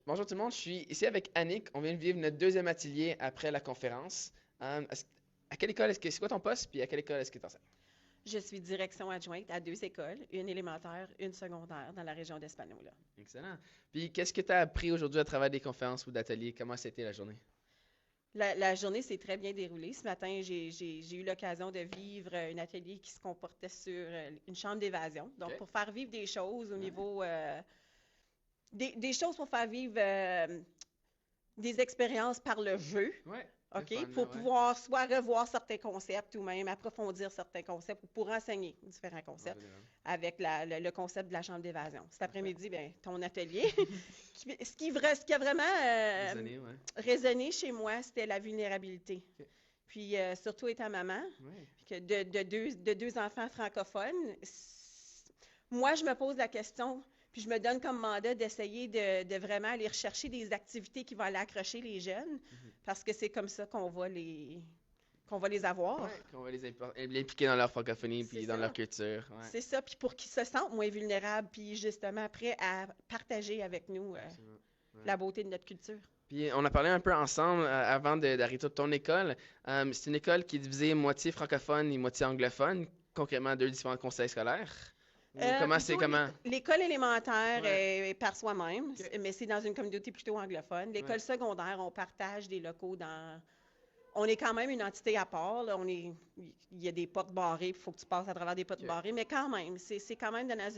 Bonjour tout le monde, je suis ici avec Annick. On vient de vivre notre deuxième atelier après la conférence. À quelle école c'est quoi ton poste, puis à quelle école est-ce que tu enseignes? Je suis direction adjointe à deux écoles, une élémentaire, une secondaire dans la région d'Espanola. Excellent. Puis qu'est-ce que tu as appris aujourd'hui à travers des conférences ou d'ateliers? Comment c'était la journée? La journée s'est très bien déroulée. Ce matin, j'ai eu l'occasion de vivre un atelier qui se comportait sur une chambre d'évasion. Donc, OK. pour faire vivre des choses au Ouais. niveau, des choses pour faire vivre des expériences par le jeu. Ouais. Le fun, OK? là, Pour ouais. pouvoir soit revoir certains concepts ou même approfondir certains concepts ou pour enseigner différents En concepts général. avec le concept de la chambre d'évasion. Cet Parfait. après-midi, bien, ton atelier. Ce qui a vraiment Des années, ouais. résonné chez moi, c'était la vulnérabilité. OK. Puis surtout étant maman, Ouais. puis que de deux enfants francophones, moi, je me pose la question, puis je me donne comme mandat d'essayer de vraiment aller rechercher des activités qui vont aller accrocher les jeunes, Mhm. parce que c'est comme ça qu'on va les avoir. Ouais, qu'on va les impliquer dans leur francophonie C'est puis dans leur ça. culture. Ouais. C'est ça. Puis pour qu'ils se sentent moins vulnérables, puis justement prêts à partager avec nous Absolument. Ouais. la beauté de notre culture. Puis on a parlé un peu ensemble avant d'arrêter de ton école. C'est une école qui est divisée moitié francophone et moitié anglophone, concrètement deux différents conseils scolaires. Ou comment c'est Plutôt, comment? l'école élémentaire Ouais. est par soi-même, OK. mais c'est dans une communauté plutôt anglophone. Ouais. L'école secondaire, on partage des locaux dans. On est quand même une entité à part. Là. Il y a des portes barrées, il faut que tu passes à travers des portes OK. barrées, mais quand même, c'est quand même dans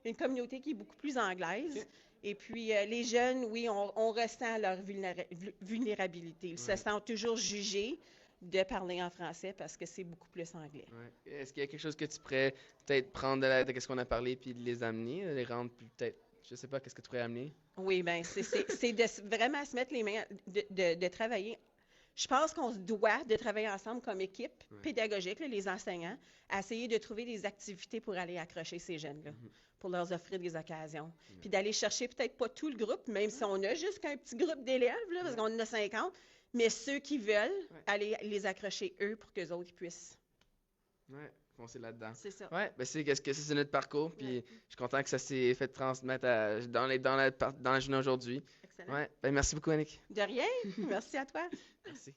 une communauté qui est beaucoup plus anglaise. OK. Et puis, les jeunes, oui, on ressent leur vulnérabilité. Ils se Ouais. sentent toujours jugés de parler en français parce que c'est beaucoup plus anglais. Ouais. Est-ce qu'il y a quelque chose que tu pourrais peut-être prendre de ce qu'on a parlé puis de les amener, de les rendre plus peut-être, je sais pas, qu'est-ce que tu pourrais amener? Oui, bien, c'est de vraiment se mettre les mains, de travailler. Je pense qu'on se doit de travailler ensemble comme équipe Ouais. pédagogique, là, les enseignants, à essayer de trouver des activités pour aller accrocher ces jeunes-là, Mhm. pour leur offrir des occasions. Ouais. Puis d'aller chercher peut-être pas tout le groupe, même si Ouais. on a juste qu'un petit groupe d'élèves, là, parce Ouais. qu'on en a 50, mais ceux qui veulent, Ouais. aller les accrocher eux pour qu'eux autres puissent. Ouais. Foncer là-dedans. C'est ça. Ouais, ben c'est qu'est-ce que c'est notre parcours, Ouais. puis je suis content que ça s'est fait transmettre dans la journée aujourd'hui. Excellent. Ouais, ben merci beaucoup, Annick. De rien. Merci à toi. Merci.